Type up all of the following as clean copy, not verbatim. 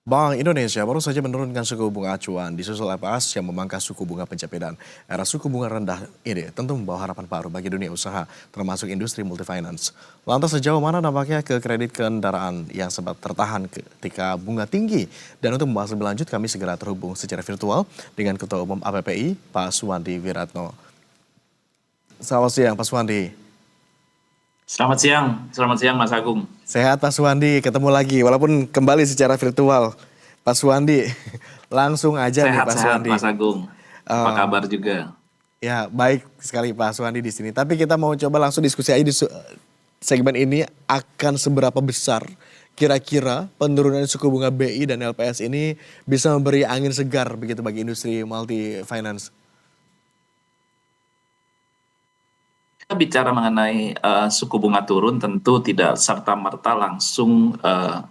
Bank Indonesia baru saja menurunkan suku bunga acuan disusul LPS yang memangkas suku bunga pencapitan. Era suku bunga rendah ini tentu membawa harapan baru bagi dunia usaha, termasuk industri multifinance. Lantas sejauh mana dampaknya ke kredit kendaraan yang sempat tertahan ketika bunga tinggi? Dan untuk membahas lebih lanjut, kami segera terhubung secara virtual dengan Ketua Umum APPI, Pak Suwandi Wiratno. Selamat siang, Pak Suwandi. Selamat siang Mas Agung. Sehat Pak Suwandi, ketemu lagi walaupun kembali secara virtual. Pak Suwandi, langsung aja nih Pak Sehat-sehat Suwandi. Mas Agung. Apa Eh, kabar juga? ya baik sekali Pak Suwandi di sini. Tapi kita mau coba langsung diskusi aja di segmen ini akan seberapa besar kira-kira penurunan suku bunga BI dan LPS ini bisa memberi angin segar begitu bagi industri multi finance. Kita bicara mengenai suku bunga turun tentu tidak serta-merta langsung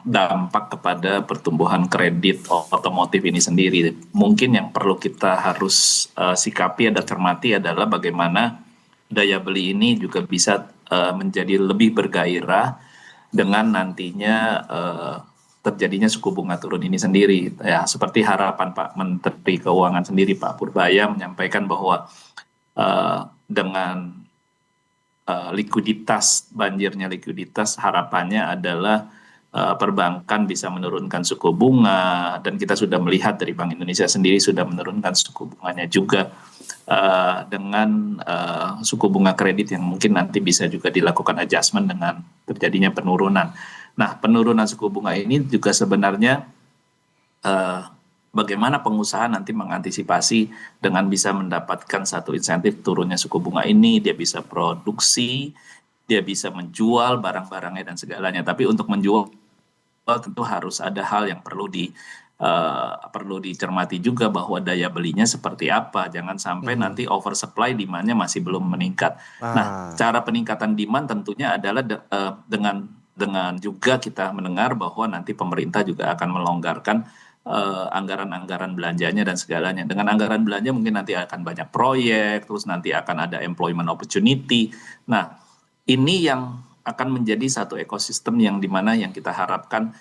dampak kepada pertumbuhan kredit otomotif ini sendiri. Mungkin yang perlu kita harus sikapi dan cermati adalah bagaimana daya beli ini juga bisa menjadi lebih bergairah dengan nantinya terjadinya suku bunga turun ini sendiri. Ya, seperti harapan Pak Menteri Keuangan sendiri, Pak Purbaya menyampaikan bahwa dengan banjirnya likuiditas harapannya adalah perbankan bisa menurunkan suku bunga, dan kita sudah melihat dari Bank Indonesia sendiri sudah menurunkan suku bunganya juga dengan suku bunga kredit yang mungkin nanti bisa juga dilakukan adjustment dengan terjadinya penurunan. Nah, penurunan suku bunga ini juga sebenarnya eh, bagaimana pengusaha nanti mengantisipasi dengan bisa mendapatkan satu insentif turunnya suku bunga ini, dia bisa produksi, dia bisa menjual barang-barangnya dan segalanya. Tapi untuk menjual tentu harus ada hal yang perlu dicermati juga, bahwa daya belinya seperti apa. Jangan sampai Mhm. nanti oversupply, demand-nya masih belum meningkat. Nah, Ah, cara peningkatan demand tentunya adalah dengan juga kita mendengar bahwa nanti pemerintah juga akan melonggarkan anggaran-anggaran belanjanya dan segalanya. Dengan anggaran belanja mungkin nanti akan banyak proyek, terus nanti akan ada employment opportunity. Nah, ini yang akan menjadi satu ekosistem yang dimana yang kita harapkan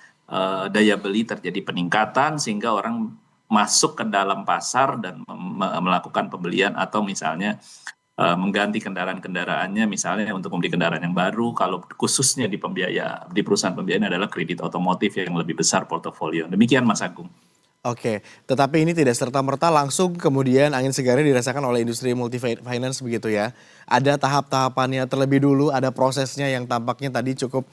daya beli terjadi peningkatan sehingga orang masuk ke dalam pasar dan melakukan pembelian, atau misalnya mengganti kendaraan-kendaraannya misalnya untuk membeli kendaraan yang baru. Kalau khususnya di perusahaan pembiayaan adalah kredit otomotif yang lebih besar portofolio. Demikian Mas Agung. oke, tetapi ini tidak serta-merta langsung kemudian angin segarnya dirasakan oleh industri multi finance begitu ya. Ada tahap-tahapannya terlebih dulu, ada prosesnya yang tampaknya tadi cukup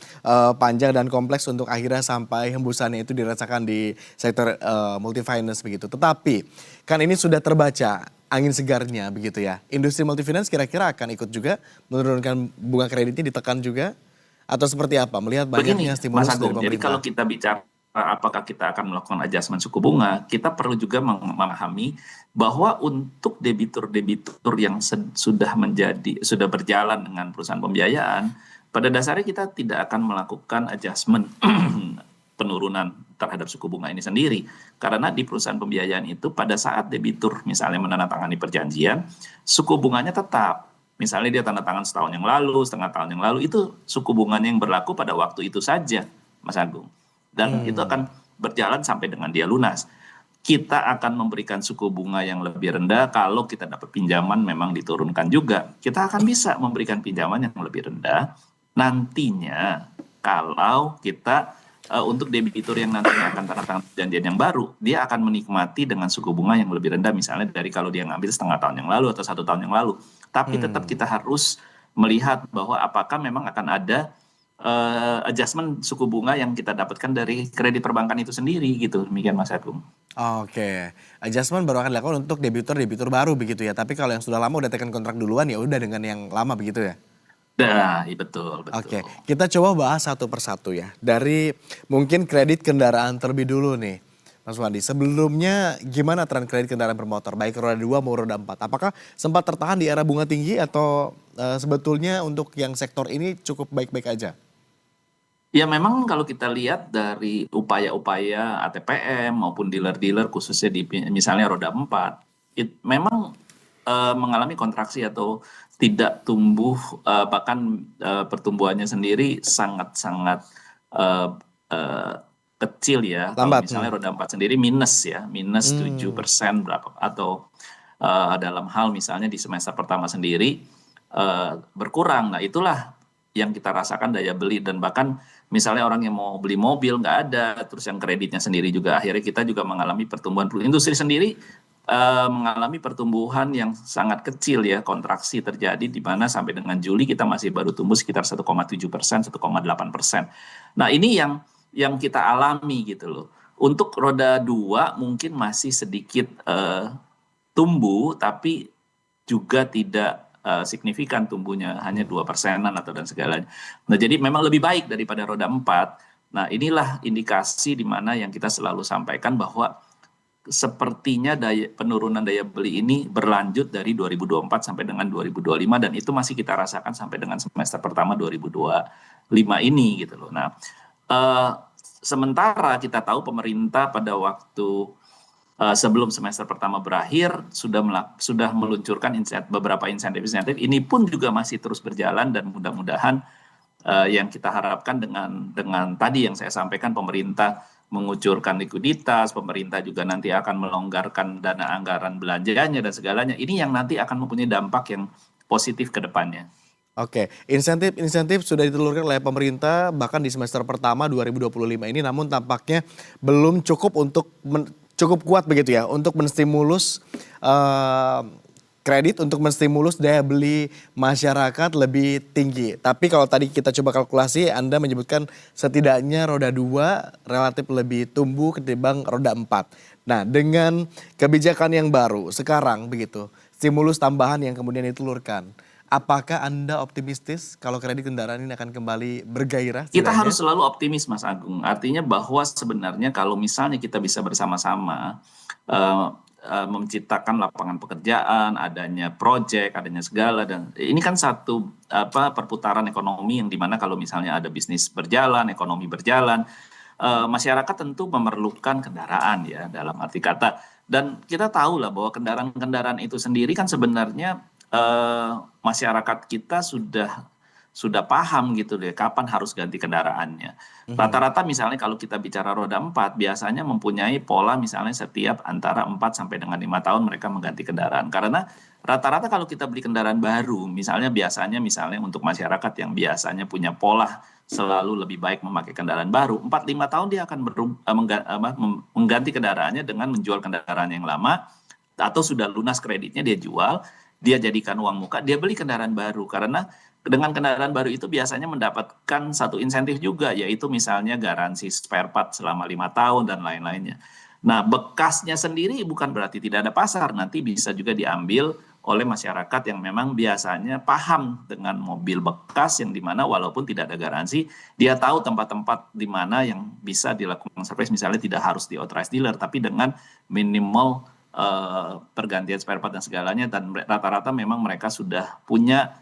panjang dan kompleks untuk akhirnya sampai hembusannya itu dirasakan di sektor multi finance begitu. Tetapi kan ini sudah terbaca angin segarnya begitu ya. Industri multi finance kira-kira akan ikut juga menurunkan bunga kreditnya ditekan juga atau seperti apa? Melihat banyaknya Begini, Mas stimulus dari Agung, jadi kalau pemerintah. kita bicara apakah kita akan melakukan adjustment suku bunga, kita perlu juga memahami bahwa untuk debitur-debitur yang sudah berjalan dengan perusahaan pembiayaan, pada dasarnya kita tidak akan melakukan adjustment penurunan terhadap suku bunga ini sendiri. Karena di perusahaan pembiayaan itu pada saat debitur misalnya menandatangani perjanjian, suku bunganya tetap. Misalnya dia tanda tangan setahun yang lalu, setengah tahun yang lalu, itu suku bunganya yang berlaku pada waktu itu saja, Mas Agung. Dan itu Hmm. akan berjalan sampai dengan dia lunas. Kita akan memberikan suku bunga yang lebih rendah kalau kita dapat pinjaman memang diturunkan juga. Kita akan bisa memberikan pinjaman yang lebih rendah nantinya kalau kita untuk debitur yang nantinya akan tanda tangan perjanjian yang baru, dia akan menikmati dengan suku bunga yang lebih rendah, misalnya dari kalau dia ngambil setengah tahun yang lalu atau satu tahun yang lalu. Tapi tetap Hmm. kita harus melihat bahwa apakah memang akan ada adjustment suku bunga yang kita dapatkan dari kredit perbankan itu sendiri gitu. Demikian Mas Agung. Oke, adjustment baru akan dilakukan untuk debitur-debitur baru begitu ya. Tapi kalau yang sudah lama udah tekan kontrak duluan ya udah dengan yang lama begitu ya. Nah, iya, betul, betul. Oke, kita coba bahas satu persatu ya. Dari mungkin kredit kendaraan terlebih dulu nih, Mas Wandi. Sebelumnya gimana tren kredit kendaraan bermotor, baik roda 2 maupun roda 4? Apakah sempat tertahan di era bunga tinggi atau sebetulnya untuk yang sektor ini cukup baik-baik aja? Ya memang kalau kita lihat dari upaya-upaya ATPM maupun dealer-dealer khususnya di misalnya roda 4, memang mengalami kontraksi atau tidak tumbuh, bahkan pertumbuhannya sendiri sangat-sangat eh, eh, kecil ya. Kalau Lambat. misalnya roda 4 sendiri minus ya, minus 7% berapa, atau dalam hal misalnya di semester pertama sendiri berkurang. Nah itulah yang kita rasakan daya beli, dan bahkan misalnya orang yang mau beli mobil nggak ada, terus yang kreditnya sendiri juga akhirnya kita juga mengalami pertumbuhan. Industri sendiri mengalami pertumbuhan yang sangat kecil ya, kontraksi terjadi di mana sampai dengan Juli kita masih baru tumbuh sekitar 1,7%, 1,8%. Nah ini yang kita alami gitu loh. Untuk roda 2 mungkin masih sedikit tumbuh, tapi juga tidak signifikan tumbuhnya, hanya 2%-an atau dan segalanya. Nah jadi memang lebih baik daripada roda 4. Nah inilah indikasi di mana yang kita selalu sampaikan bahwa sepertinya penurunan daya beli ini berlanjut dari 2024 sampai dengan 2025, dan itu masih kita rasakan sampai dengan semester pertama 2025 ini gitu loh. Nah, sementara kita tahu pemerintah pada waktu sebelum semester pertama berakhir sudah meluncurkan beberapa insentif-insentif. Ini pun juga masih terus berjalan, dan mudah-mudahan yang kita harapkan dengan tadi yang saya sampaikan, pemerintah mengucurkan likuiditas, pemerintah juga nanti akan melonggarkan dana anggaran belanjanya dan segalanya. Ini yang nanti akan mempunyai dampak yang positif ke depannya. Oke, insentif sudah ditelurkan oleh pemerintah bahkan di semester pertama 2025 ini, namun tampaknya belum cukup cukup kuat begitu ya untuk menstimulus kredit, untuk menstimulus daya beli masyarakat lebih tinggi. Tapi kalau tadi kita coba kalkulasi, Anda menyebutkan setidaknya roda 2 relatif lebih tumbuh ketimbang roda 4. Nah, dengan kebijakan yang baru sekarang begitu, stimulus tambahan yang kemudian ditelurkan, apakah Anda optimistis kalau kredit kendaraan ini akan kembali bergairah Kita setidaknya? harus selalu optimis, Mas Agung. Artinya bahwa sebenarnya kalau misalnya kita bisa bersama-sama menciptakan lapangan pekerjaan, adanya proyek, adanya segala, dan ini kan satu perputaran ekonomi yang dimana kalau misalnya ada bisnis berjalan, ekonomi berjalan, masyarakat tentu memerlukan kendaraan ya dalam arti kata. Dan kita tahu lah bahwa kendaraan-kendaraan itu sendiri kan sebenarnya masyarakat kita sudah paham gitu deh kapan harus ganti kendaraannya. Rata-rata misalnya kalau kita bicara roda 4 biasanya mempunyai pola misalnya setiap antara 4 sampai dengan 5 tahun mereka mengganti kendaraan. Karena rata-rata kalau kita beli kendaraan baru, biasanya untuk masyarakat yang biasanya punya pola selalu lebih baik memakai kendaraan baru, 4-5 tahun dia akan mengganti kendaraannya dengan menjual kendaraan yang lama, atau sudah lunas kreditnya dia jual, dia jadikan uang muka, dia beli kendaraan baru. Karena dengan kendaraan baru itu biasanya mendapatkan satu insentif juga, yaitu misalnya garansi spare part selama 5 tahun dan lain-lainnya. Nah, bekasnya sendiri bukan berarti tidak ada pasar, nanti bisa juga diambil oleh masyarakat yang memang biasanya paham dengan mobil bekas, yang dimana walaupun tidak ada garansi, dia tahu tempat-tempat di mana yang bisa dilakukan service, misalnya tidak harus di authorized dealer, tapi dengan minimal pergantian spare part dan segalanya, dan rata-rata memang mereka sudah punya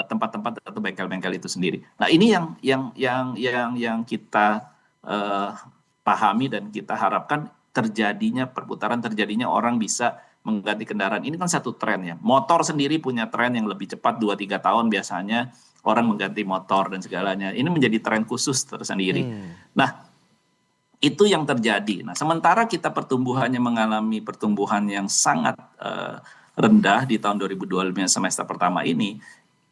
tempat-tempat atau bengkel-bengkel itu sendiri. Nah ini yang kita pahami dan kita harapkan terjadinya perputaran, terjadinya orang bisa mengganti kendaraan. Ini kan satu tren ya. Motor sendiri punya tren yang lebih cepat, 2-3 tahun biasanya orang mengganti motor dan segalanya. Ini menjadi tren khusus tersendiri. Nah itu yang terjadi. Nah sementara kita pertumbuhannya mengalami pertumbuhan yang sangat rendah di tahun 2025 semester pertama ini,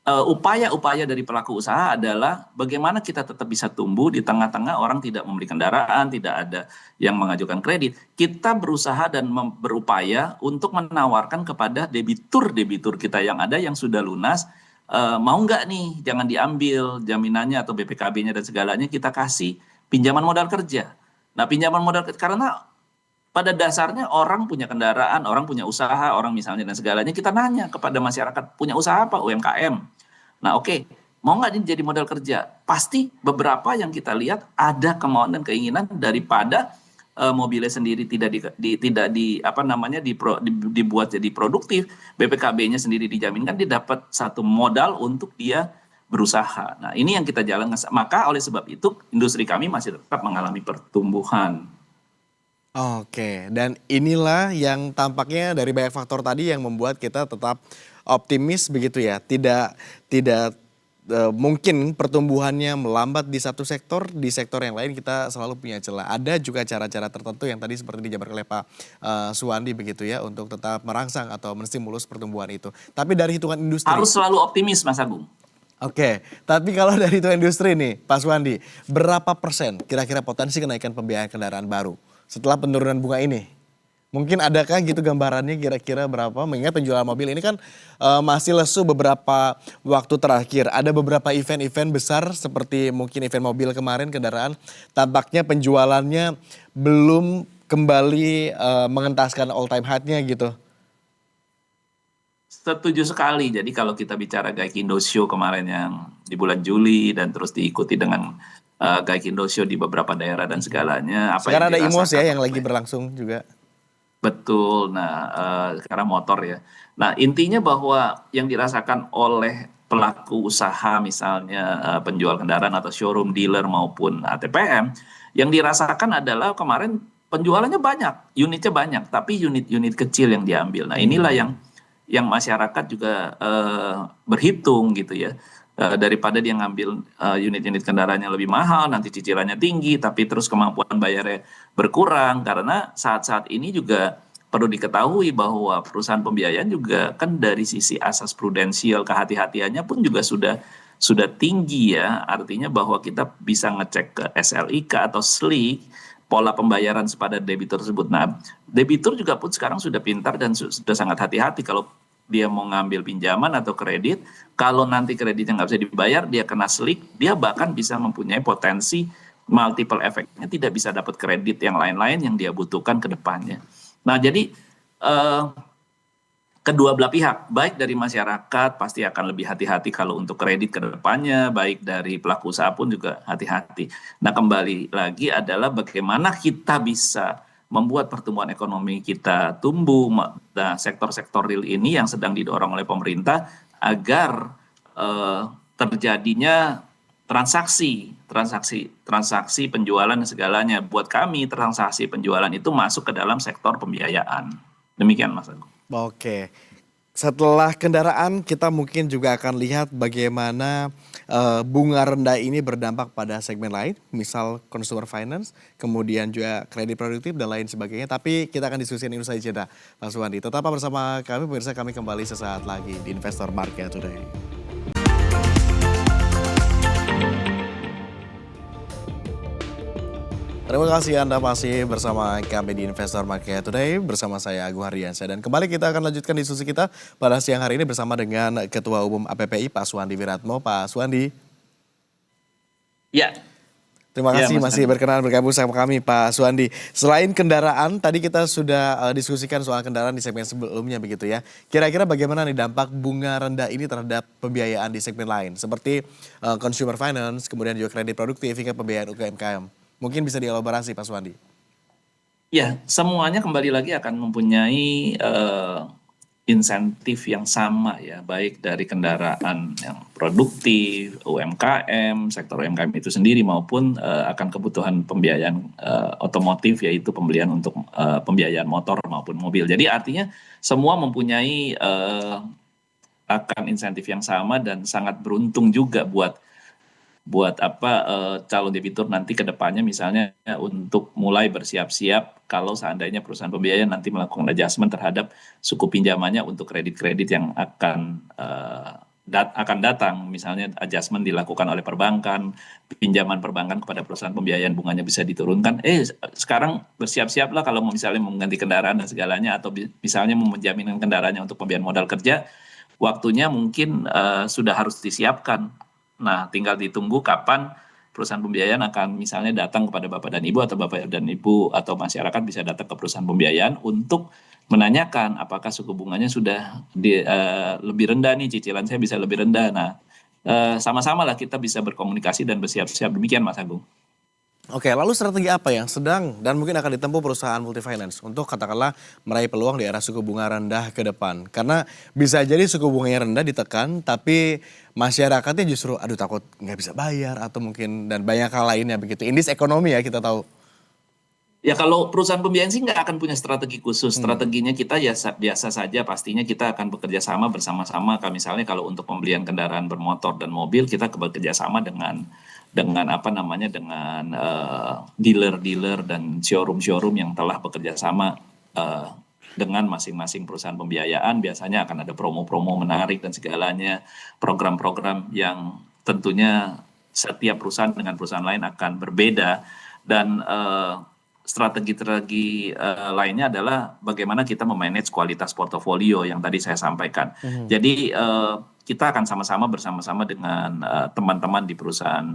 upaya-upaya dari pelaku usaha adalah bagaimana kita tetap bisa tumbuh di tengah-tengah orang tidak membeli kendaraan, tidak ada yang mengajukan kredit. Kita berusaha dan berupaya untuk menawarkan kepada debitur-debitur kita yang ada yang sudah lunas, mau nggak nih, jangan diambil jaminannya atau BPKB-nya dan segalanya, kita kasih pinjaman modal kerja. Nah pinjaman modal kerja, karena pada dasarnya orang punya kendaraan, orang punya usaha, orang misalnya dan segalanya, kita nanya kepada masyarakat, punya usaha apa? UMKM. Nah oke, mau nggak ini jadi modal kerja? Pasti beberapa yang kita lihat ada kemauan dan keinginan daripada mobilnya sendiri dibuat jadi produktif, BPKB-nya sendiri dijaminkan, dia dapat satu modal untuk dia berusaha. Nah ini yang kita jalankan. Maka oleh sebab itu industri kami masih tetap mengalami pertumbuhan. Oke, dan inilah yang tampaknya dari banyak faktor tadi yang membuat kita tetap optimis begitu ya. Tidak tidak mungkin pertumbuhannya melambat di satu sektor, di sektor yang lain kita selalu punya celah. Ada juga cara-cara tertentu yang tadi seperti dijabarkan oleh Pak Suwandi begitu ya untuk tetap merangsang atau menstimulus pertumbuhan itu. Tapi dari hitungan industri, Harus selalu optimis, Mas Agung. oke, tapi kalau dari hitungan industri nih Pak Suwandi, berapa persen kira-kira potensi kenaikan pembiayaan kendaraan baru setelah penurunan bunga ini? Mungkin adakah gitu gambarannya kira-kira berapa? Mengingat penjualan mobil ini kan masih lesu beberapa waktu terakhir. Ada beberapa event-event besar seperti mungkin event mobil kemarin kendaraan. Tampaknya penjualannya belum kembali mengentaskan all time high-nya gitu. Setuju sekali. Jadi kalau kita bicara Gaikindo Show kemarin yang di bulan Juli dan terus diikuti dengan Gaikindo Show di beberapa daerah dan segalanya, apa yang Sekarang ada IMOS ya dirasakan yang lagi oleh berlangsung juga. betul. Nah, sekarang motor ya. Nah, intinya bahwa yang dirasakan oleh pelaku usaha misalnya penjual kendaraan atau showroom dealer maupun ATPM, yang dirasakan adalah kemarin penjualannya banyak, unitnya banyak, tapi unit-unit kecil yang diambil. Nah, inilah yang masyarakat juga berhitung gitu ya. Daripada dia ngambil unit-unit kendaraan yang lebih mahal, nanti cicilannya tinggi, tapi terus kemampuan bayarnya berkurang. Karena saat-saat ini juga perlu diketahui bahwa perusahaan pembiayaan juga kan dari sisi asas prudensial kehati-hatiannya pun juga sudah tinggi ya. Artinya bahwa kita bisa ngecek ke SLIK atau SLIK pola pembayaran kepada debitur tersebut. Nah, debitur juga pun sekarang sudah pintar dan sudah sangat hati-hati kalau dia mau ngambil pinjaman atau kredit, kalau nanti kreditnya nggak bisa dibayar, dia kena slik, dia bahkan bisa mempunyai potensi multiple efeknya, tidak bisa dapat kredit yang lain-lain yang dia butuhkan ke depannya. Nah, jadi eh, kedua belah pihak, baik dari masyarakat pasti akan lebih hati-hati kalau untuk kredit ke depannya, baik dari pelaku usaha pun juga hati-hati. Nah, kembali lagi adalah bagaimana kita bisa membuat pertumbuhan ekonomi kita tumbuh. Nah, sektor-sektor real ini yang sedang didorong oleh pemerintah agar terjadinya transaksi penjualan dan segalanya. Buat kami transaksi penjualan itu masuk ke dalam sektor pembiayaan. Demikian, Mas Agung. Oke. Setelah kendaraan kita mungkin juga akan lihat bagaimana bunga rendah ini berdampak pada segmen lain, misal consumer finance, kemudian juga kredit produktif dan lain sebagainya. Tapi kita akan diskusikan ini usai jeda, Pak Suwandi. Tetap bersama kami, pemirsa, kami kembali sesaat lagi di Investor Market Today. Terima kasih Anda masih bersama kami di Investor Market Today bersama saya Agung Hardiansyah. Dan kembali kita akan lanjutkan diskusi kita pada siang hari ini bersama dengan Ketua Umum APPI Pak Suwandi Wiratmo. Pak Suwandi. Ya. Terima kasih masih berkenan bergabung sama kami Pak Suwandi. Selain kendaraan, tadi kita sudah diskusikan soal kendaraan di segmen sebelumnya begitu ya. Kira-kira bagaimana nih dampak bunga rendah ini terhadap pembiayaan di segmen lain seperti consumer finance, kemudian juga kredit produktif hingga pembiayaan UMKM. Mungkin bisa dielaborasi Pak Suwandi. Ya, semuanya kembali lagi akan mempunyai insentif yang sama ya, baik dari kendaraan yang produktif, UMKM, sektor UMKM itu sendiri maupun akan kebutuhan pembiayaan otomotif yaitu pembelian untuk pembiayaan motor maupun mobil. Jadi artinya semua mempunyai akan insentif yang sama dan sangat beruntung juga buat calon debitur nanti ke depannya misalnya untuk mulai bersiap-siap kalau seandainya perusahaan pembiayaan nanti melakukan adjustment terhadap suku pinjamannya untuk kredit-kredit yang akan datang, misalnya adjustment dilakukan oleh perbankan, pinjaman perbankan kepada perusahaan pembiayaan bunganya bisa diturunkan. Sekarang bersiap-siaplah kalau misalnya mau mengganti kendaraan dan segalanya atau misalnya mau menjaminkan kendaraannya untuk pembiayaan modal kerja, waktunya mungkin sudah harus disiapkan. Nah, tinggal ditunggu kapan perusahaan pembiayaan akan misalnya datang kepada Bapak dan Ibu atau Bapak dan Ibu atau masyarakat bisa datang ke perusahaan pembiayaan untuk menanyakan apakah suku bunganya sudah lebih rendah nih, cicilan saya bisa lebih rendah. Nah, sama-sama lah kita bisa berkomunikasi dan bersiap-siap. Demikian Mas Agung. Oke, lalu strategi apa yang sedang dan mungkin akan ditempuh perusahaan multifinance untuk katakanlah meraih peluang di era suku bunga rendah ke depan? Karena bisa jadi suku bunganya rendah ditekan, tapi masyarakatnya justru aduh takut nggak bisa bayar atau mungkin dan banyak hal lainnya begitu. Indeks ekonomi ya kita tahu. Ya kalau perusahaan pembiayaan sih nggak akan punya strategi khusus. Strateginya kita ya biasa saja. Pastinya kita akan bekerja sama bersama-sama. Kalau misalnya kalau untuk pembelian kendaraan bermotor dan mobil, kita bekerja sama dengan apa namanya dengan dealer-dealer dan showroom-showroom yang telah bekerja sama dengan masing-masing perusahaan pembiayaan. Biasanya akan ada promo-promo menarik dan segalanya, program-program yang tentunya setiap perusahaan dengan perusahaan lain akan berbeda dan strategi-strategi lainnya adalah bagaimana kita memanage kualitas portofolio yang tadi saya sampaikan. Jadi kita akan sama-sama bersama-sama dengan teman-teman di perusahaan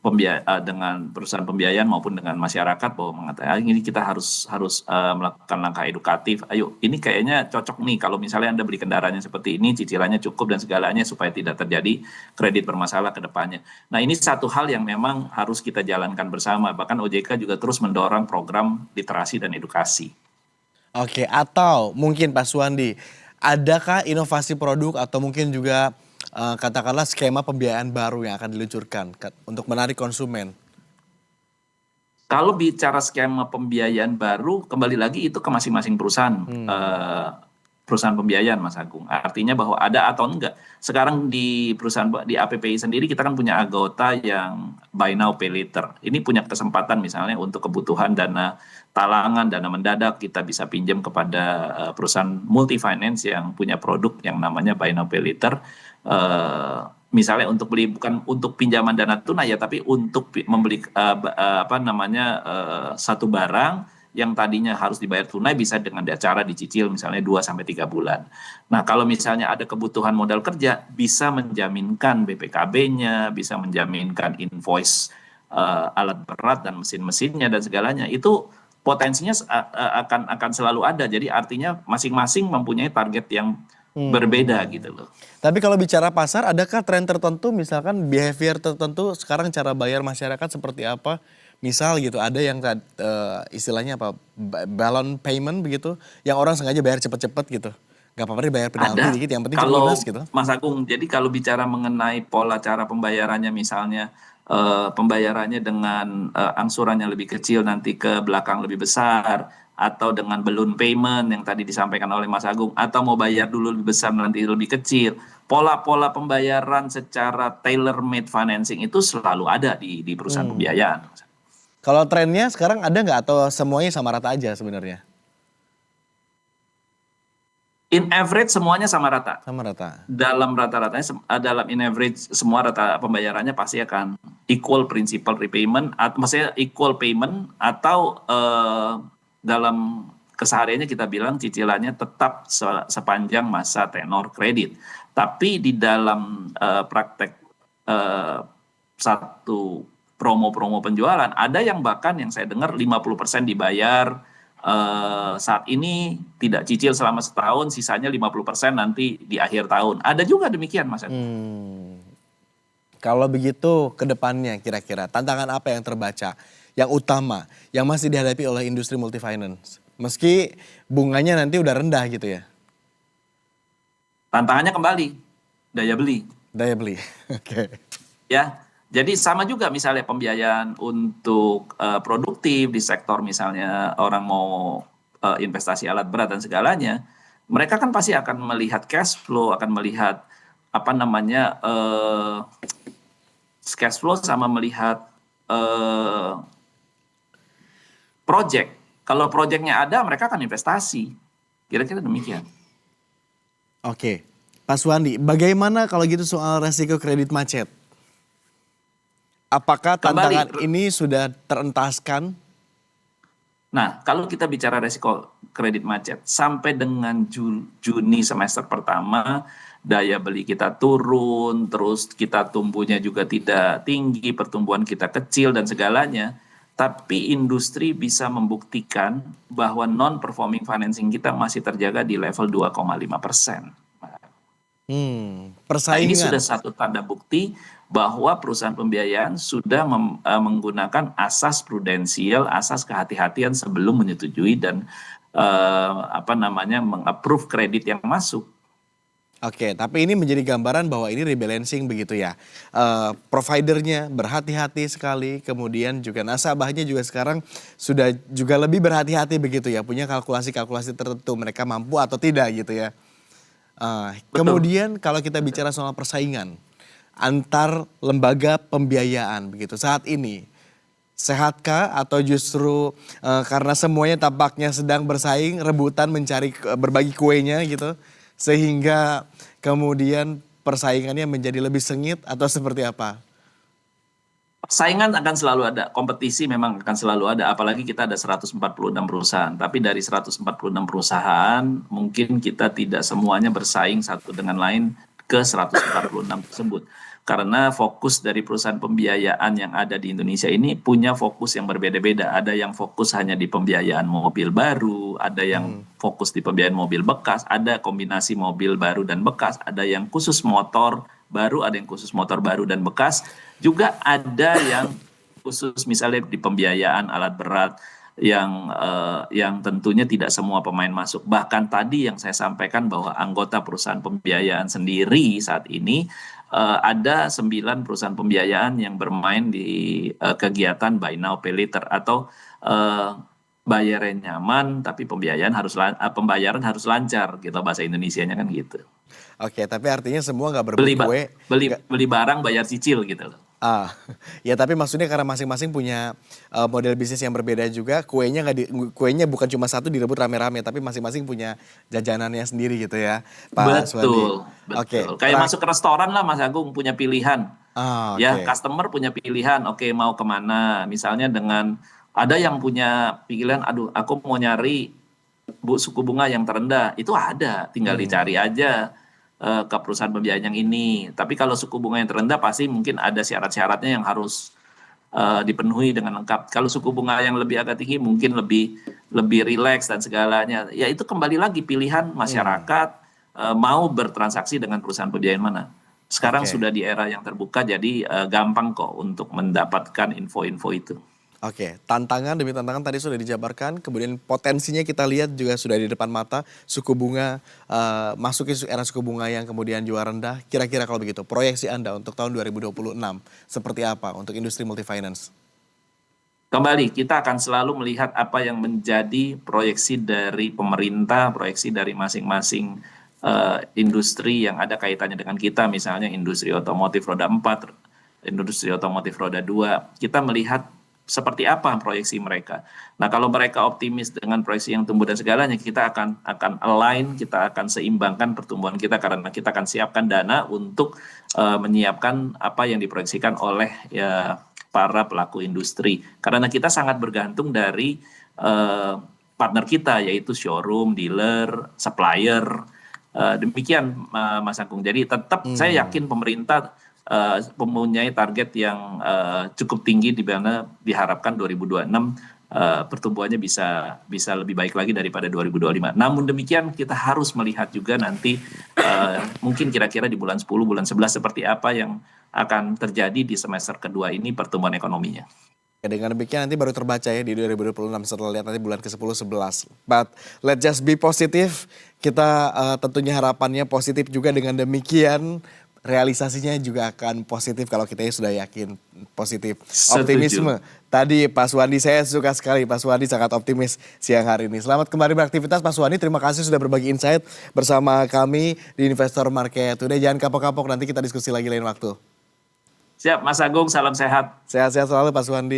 dengan perusahaan pembiayaan maupun dengan masyarakat bahwa mengatakan ini kita harus melakukan langkah edukatif. Ayo, ini kayaknya cocok nih kalau misalnya Anda beli kendaraannya seperti ini, cicilannya cukup dan segalanya supaya tidak terjadi kredit bermasalah ke depannya. Nah, ini satu hal yang memang harus kita jalankan bersama. Bahkan OJK juga terus mendorong program literasi dan edukasi. Oke, atau mungkin Pak Suwandi, adakah inovasi produk atau mungkin juga katakanlah skema pembiayaan baru yang akan diluncurkan untuk menarik konsumen? Kalau bicara skema pembiayaan baru, kembali lagi itu ke masing-masing perusahaan. Perusahaan pembiayaan, Mas Agung. Artinya bahwa ada atau enggak. Sekarang di perusahaan di APPI sendiri kita kan punya anggota yang buy now pay later. Ini punya kesempatan misalnya untuk kebutuhan dana talangan, dana mendadak kita bisa pinjam kepada perusahaan multi finance yang punya produk yang namanya buy now pay later. Misalnya untuk beli bukan untuk pinjaman dana tunai ya, tapi untuk membeli satu barang yang tadinya harus dibayar tunai bisa dengan cara dicicil misalnya 2 sampai 3 bulan. Nah, kalau misalnya ada kebutuhan modal kerja bisa menjaminkan BPKB-nya, bisa menjaminkan invoice alat berat dan mesin-mesinnya dan segalanya. Itu potensinya akan selalu ada. Jadi artinya masing-masing mempunyai target yang berbeda gitu loh. Tapi kalau bicara pasar, adakah tren tertentu, misalkan behavior tertentu sekarang cara bayar masyarakat seperti apa? Misal gitu, ada yang istilahnya apa, balloon payment begitu, yang orang sengaja bayar cepet-cepet gitu. Gak apa-apa bayar penalti dikit, yang penting kalau lunas gitu. Mas Agung, jadi kalau bicara mengenai pola cara pembayarannya misalnya, pembayarannya dengan angsuran yang lebih kecil nanti ke belakang lebih besar, atau dengan balloon payment yang tadi disampaikan oleh Mas Agung, atau mau bayar dulu lebih besar nanti lebih kecil. Pola-pola pembayaran secara tailor-made financing itu selalu ada di perusahaan pembiayaan. Kalau trennya sekarang ada nggak atau semuanya sama rata aja sebenarnya? In average semuanya sama rata. Sama rata. Dalam rata-ratanya, dalam in average semua rata pembayarannya pasti akan equal principal repayment, atau maksudnya equal payment, atau dalam kesehariannya kita bilang cicilannya tetap sepanjang masa tenor kredit. Tapi di dalam praktek satu promo-promo penjualan, ada yang bahkan yang saya dengar 50% dibayar saat ini, tidak cicil selama setahun, sisanya 50% nanti di akhir tahun. Ada juga demikian, Mas. Kalau begitu ke depannya kira-kira tantangan apa yang terbaca, yang utama, yang masih dihadapi oleh industri multifinance? Meski bunganya nanti udah rendah gitu ya. Tantangannya kembali, daya beli. Daya beli, oke. Ya, jadi sama juga misalnya pembiayaan untuk produktif di sektor misalnya orang mau investasi alat berat dan segalanya, mereka kan pasti akan melihat cash flow, akan melihat apa namanya cash flow sama melihat project. Kalau projectnya ada, mereka akan investasi. Kira-kira demikian. Oke, Pak Suwandi, bagaimana kalau gitu soal resiko kredit macet? Apakah tantangan ini sudah terentaskan? Nah, kalau kita bicara resiko kredit macet, sampai dengan Juni semester pertama, daya beli kita turun, terus kita tumbuhnya juga tidak tinggi, pertumbuhan kita kecil dan segalanya. Tapi industri bisa membuktikan bahwa non-performing financing kita masih terjaga di level 2,5%. Nah, ini sudah satu tanda bukti bahwa perusahaan pembiayaan sudah menggunakan asas prudensial, asas kehati-hatian sebelum menyetujui dan meng-approve kredit yang masuk. Oke, tapi ini menjadi gambaran bahwa ini rebalancing begitu ya. Providernya berhati-hati sekali, kemudian juga nasabahnya juga sekarang sudah juga lebih berhati-hati begitu ya, punya kalkulasi-kalkulasi tertentu mereka mampu atau tidak gitu ya. Betul. Kemudian kalau kita bicara soal persaingan antar lembaga pembiayaan begitu saat ini, sehatkah atau justru karena semuanya tampaknya sedang bersaing, rebutan mencari berbagi kuenya gitu, sehingga kemudian persaingannya menjadi lebih sengit atau seperti apa? Saingan akan selalu ada, kompetisi memang akan selalu ada, apalagi kita ada 146 perusahaan. Tapi dari 146 perusahaan, mungkin kita tidak semuanya bersaing satu dengan lain ke 146 tersebut. Karena fokus dari perusahaan pembiayaan yang ada di Indonesia ini punya fokus yang berbeda-beda. Ada yang fokus hanya di pembiayaan mobil baru, ada yang fokus di pembiayaan mobil bekas, ada kombinasi mobil baru dan bekas, ada yang khusus motor baru, ada yang khusus motor baru dan bekas, juga ada yang khusus misalnya di pembiayaan alat berat yang tentunya tidak semua pemain masuk. Bahkan tadi yang saya sampaikan bahwa anggota perusahaan pembiayaan sendiri saat ini ada 9 perusahaan pembiayaan yang bermain di kegiatan buy now pay later atau bayarnya nyaman tapi pembayaran harus lancar gitu bahasa Indonesianya kan gitu. Oke, tapi artinya semua nggak berebut Beli kue. beli barang bayar cicil gitu loh. Ah, ya tapi maksudnya karena masing-masing punya model bisnis yang berbeda juga, kuenya bukan cuma satu direbut rame-rame, tapi masing-masing punya jajanannya sendiri gitu ya, Pak Suwandi. Betul, Oke, betul. Kayak masuk ke restoran lah Mas Agung punya pilihan. Ya, oke. customer punya pilihan, oke mau kemana. Misalnya dengan ada yang punya pilihan, aduh aku mau nyari suku bunga yang terendah. Itu ada, tinggal dicari aja ke perusahaan pembiayaan yang ini. Tapi kalau suku bunga yang terendah pasti mungkin ada syarat-syaratnya yang harus dipenuhi dengan lengkap. Kalau suku bunga yang lebih agak tinggi mungkin lebih rileks dan segalanya. Ya itu kembali lagi pilihan masyarakat mau bertransaksi dengan perusahaan pembiayaan mana. Sekarang Oke. sudah di era yang terbuka jadi gampang kok untuk mendapatkan info-info itu. Oke, tantangan demi tantangan tadi sudah dijabarkan, kemudian potensinya kita lihat juga sudah di depan mata, suku bunga masuki era suku bunga yang kemudian juga rendah. Kira-kira kalau begitu, proyeksi Anda untuk tahun 2026 seperti apa untuk industri multifinance? Kembali, kita akan selalu melihat apa yang menjadi proyeksi dari pemerintah, proyeksi dari masing-masing industri yang ada kaitannya dengan kita, misalnya industri otomotif roda 4, industri otomotif roda 2. Kita melihat seperti apa proyeksi mereka. Nah, kalau mereka optimis dengan proyeksi yang tumbuh dan segalanya, kita akan align, kita akan seimbangkan pertumbuhan kita karena kita akan siapkan dana untuk menyiapkan apa yang diproyeksikan oleh ya para pelaku industri. Karena kita sangat bergantung dari partner kita yaitu showroom, dealer, supplier. Demikian Mas Agung. Jadi tetap saya yakin pemerintah mempunyai target yang cukup tinggi di mana diharapkan 2026 pertumbuhannya bisa lebih baik lagi daripada 2025. Namun demikian kita harus melihat juga nanti mungkin kira-kira di bulan 10, bulan 11 seperti apa yang akan terjadi di semester kedua ini pertumbuhan ekonominya. Ya, dengan demikian nanti baru terbaca ya di 2026 setelah lihat nanti bulan ke-10, 11. But let's just be positif. Kita tentunya harapannya positif juga dengan demikian realisasinya juga akan positif kalau kita sudah yakin positif. Setuju. Optimisme. Tadi Pak Suwandi, saya suka sekali Pak Suwandi sangat optimis siang hari ini. Selamat kembali beraktivitas Pak Suwandi. Terima kasih sudah berbagi insight bersama kami di Investor Market Today. Jangan kapok-kapok, nanti kita diskusi lagi lain waktu. Siap Mas Agung, salam sehat. Sehat-sehat selalu Pak Suwandi.